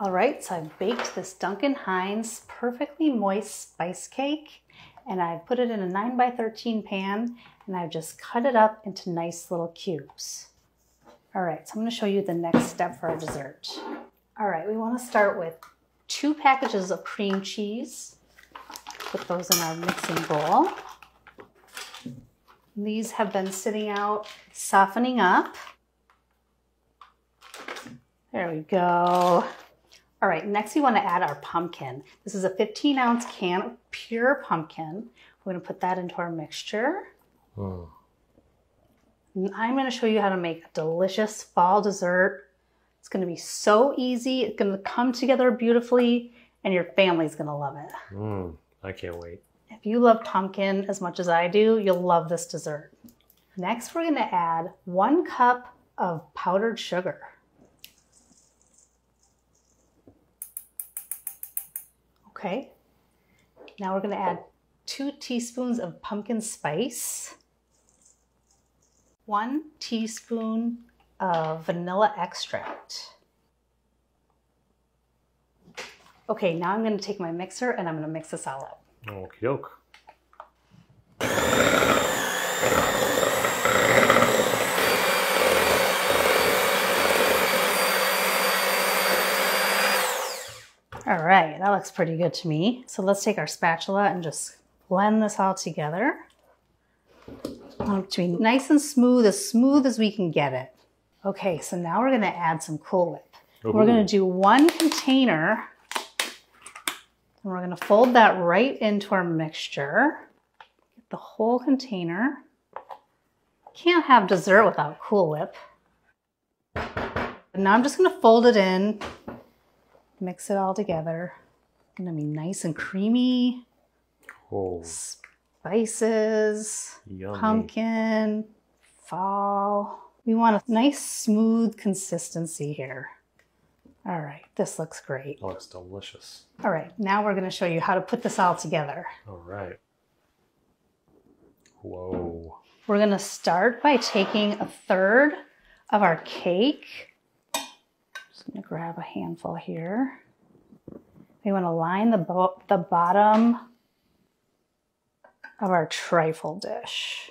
All right, so I've baked this Duncan Hines perfectly moist spice cake, and I've put it in a 9x13 pan, and I've just cut it up into nice little cubes. All right, so I'm going to show you the next step for our dessert. All right, we want to start with 2 packages of cream cheese. Put those in our mixing bowl. These have been sitting out, softening up. There we go. All right, next we want to add our pumpkin. This is a 15-ounce can of pure pumpkin. We're going to put that into our mixture. And I'm going to show you how to make a delicious fall dessert. It's going to be so easy. It's going to come together beautifully, and your family's going to love it. I can't wait. If you love pumpkin as much as I do, you'll love this dessert. Next, we're going to add 1 cup of powdered sugar. Okay, now we're going to add 2 teaspoons of pumpkin spice, 1 teaspoon of vanilla extract. Okay, now I'm going to take my mixer and I'm going to mix this all up. Okie doke. All right, that looks pretty good to me. So let's take our spatula and just blend this all together. I want it to be nice and smooth as we can get it. Okay, so now we're gonna add some Cool Whip. We're gonna do 1 container, and we're gonna fold that right into our mixture. Get the whole container. Can't have dessert without Cool Whip. And now I'm just gonna fold it in. Mix it all together. It's gonna be nice and creamy. Spices, Yummy. Pumpkin, fall. We want a nice smooth consistency here. All right, this looks great. That looks delicious. All right, now we're gonna show you how to put this all together. All right. Whoa. We're gonna start by taking 1/3 of our cake. I'm going to grab a handful here. We want to line the bottom of our trifle dish.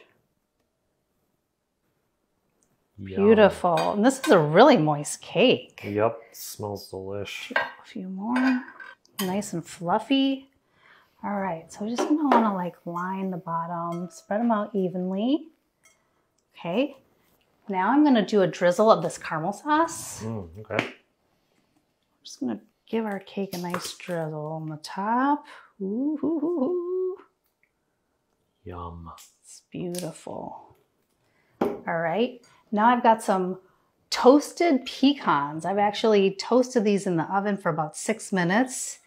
Yum. Beautiful. And this is a really moist cake. Yep, smells delish. A few more. Nice and fluffy. All right, so we're just going to want to like line the bottom, spread them out evenly. Okay. Now I'm going to do a drizzle of this caramel sauce. Okay. Just gonna give our cake a nice drizzle on the top. Ooh. Yum. It's beautiful. All right, now I've got some toasted pecans. I've actually toasted these in the oven for about 6 minutes.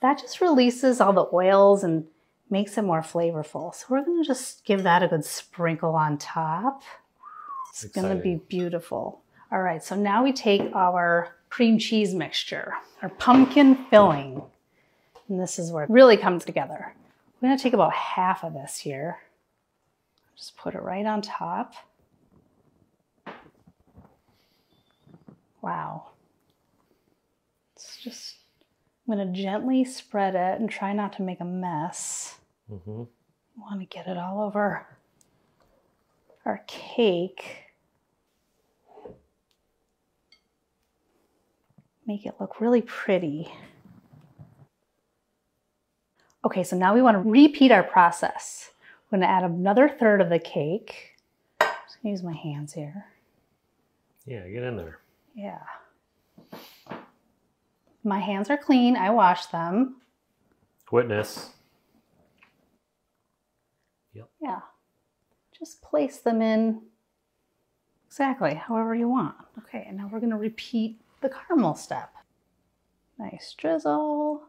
That just releases all the oils and makes it more flavorful. So we're gonna just give that a good sprinkle on top. It's gonna be beautiful. All right, so now we take our cream cheese mixture, our pumpkin filling. And this is where it really comes together. We're gonna take about half of this here. Just put it right on top. Wow. It's just, I'm gonna gently spread it and try not to make a mess. I wanna get it all over our cake. Make it look really pretty. Okay, so now we want to repeat our process. We're going to add another 1/3 of the cake. I'm just going to use my hands here. Yeah, get in there. Yeah. My hands are clean. I washed them. Witness. Yep. Yeah. Just place them in exactly however you want. Okay, and now we're going to repeat the caramel step. Nice drizzle.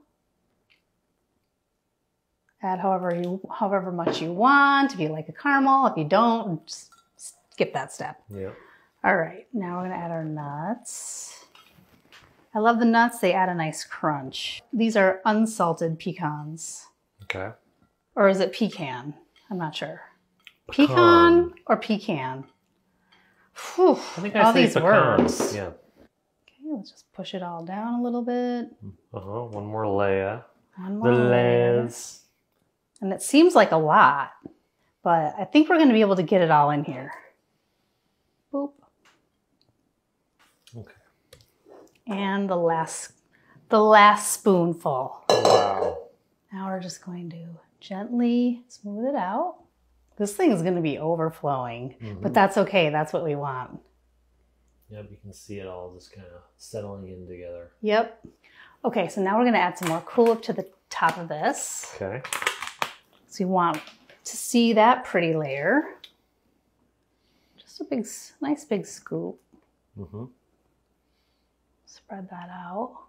Add however much you want. If you like a caramel, if you don't, just skip that step. Yeah. All right, now we're gonna add our nuts. I love the nuts, they add a nice crunch. These are unsalted pecans. Okay. Or is it pecan? I'm not sure. Pecan or pecan? Whew, I think I all say these pecan. words. Yeah. Okay, let's just push it all down a little bit. One more layer. One more The layer. layers. And it seems like a lot, but I think we're going to be able to get it all in here. Boop. Okay. And the last spoonful. Wow. Now we're just going to gently smooth it out. This thing is going to be overflowing, but that's okay. That's what we want. Yep, you can see it all just kind of settling in together. Yep. Okay, so now we're going to add some more Cool Whip to the top of this. Okay. So you want to see that pretty layer. Just a big, nice big scoop. Spread that out.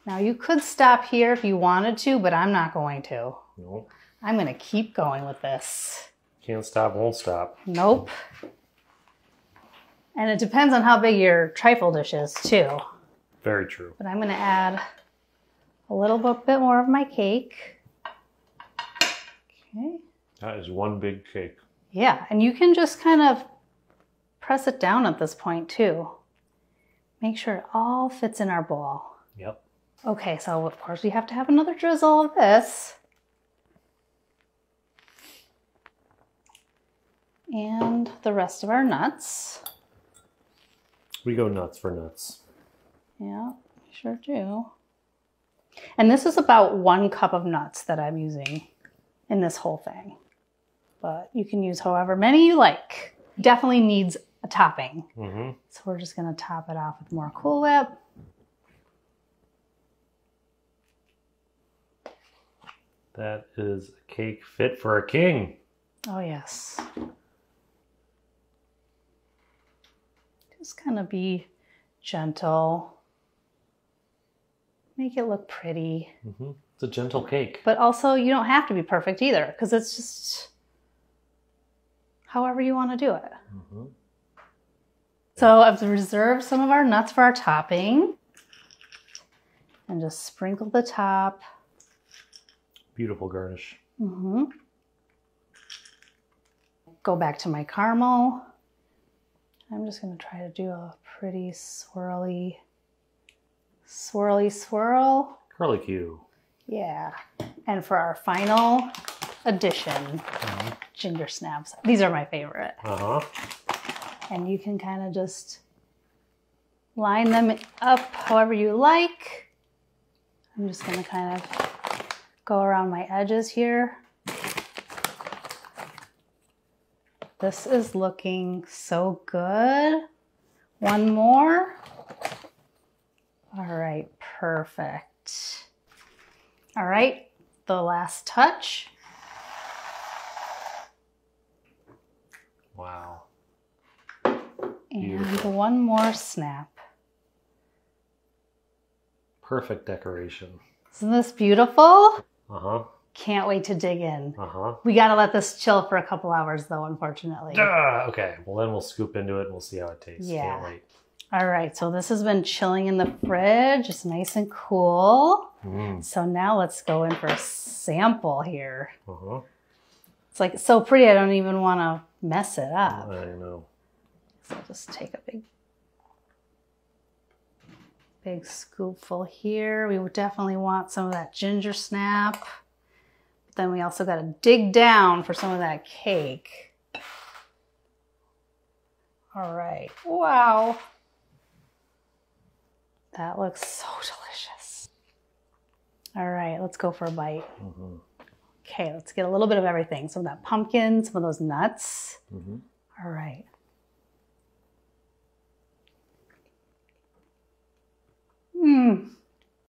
Now you could stop here if you wanted to, but I'm not going to. Nope. I'm going to keep going with this. Can't stop, won't stop. Nope. And it depends on how big your trifle dish is too. Very true. But I'm going to add a little bit more of my cake. Okay. That is one big cake. Yeah, and you can just kind of press it down at this point too. Make sure it all fits in our bowl. Yep. Okay, so of course we have to have another drizzle of this. And the rest of our nuts. We go nuts for nuts. Yeah, we sure do. And this is about 1 cup of nuts that I'm using in this whole thing. But you can use however many you like. Definitely needs a topping. So we're just going to top it off with more Cool Whip. That is a cake fit for a king. Oh, yes. Just kind of be gentle. Make it look pretty. It's a gentle cake. But also, you don't have to be perfect either, because it's just however you want to do it. So I've reserved some of our nuts for our topping. And just sprinkle the top. Beautiful garnish. Go back to my caramel. I'm just going to try to do a pretty swirly swirl. Curlicue. Yeah. And for our final addition, ginger snaps. These are my favorite. And you can kind of just line them up however you like. I'm just going to kind of go around my edges here. This is looking so good. One more. All right, perfect. All right, the last touch. Wow. And one more snap. Perfect decoration. Isn't this beautiful? Can't wait to dig in. We got to let this chill for a couple hours though, unfortunately. Okay, well then we'll scoop into it and we'll see how it tastes. Yeah. Can't wait. All right, so this has been chilling in the fridge. It's nice and cool. So now let's go in for a sample here. It's like so pretty, I don't even want to mess it up. I know. So I'll just take a big scoopful here. We would definitely want some of that ginger snap. But then we also got to dig down for some of that cake. All right. Wow. That looks so delicious. All right, let's go for a bite. Okay, let's get a little bit of everything. Some of that pumpkin, some of those nuts. All right.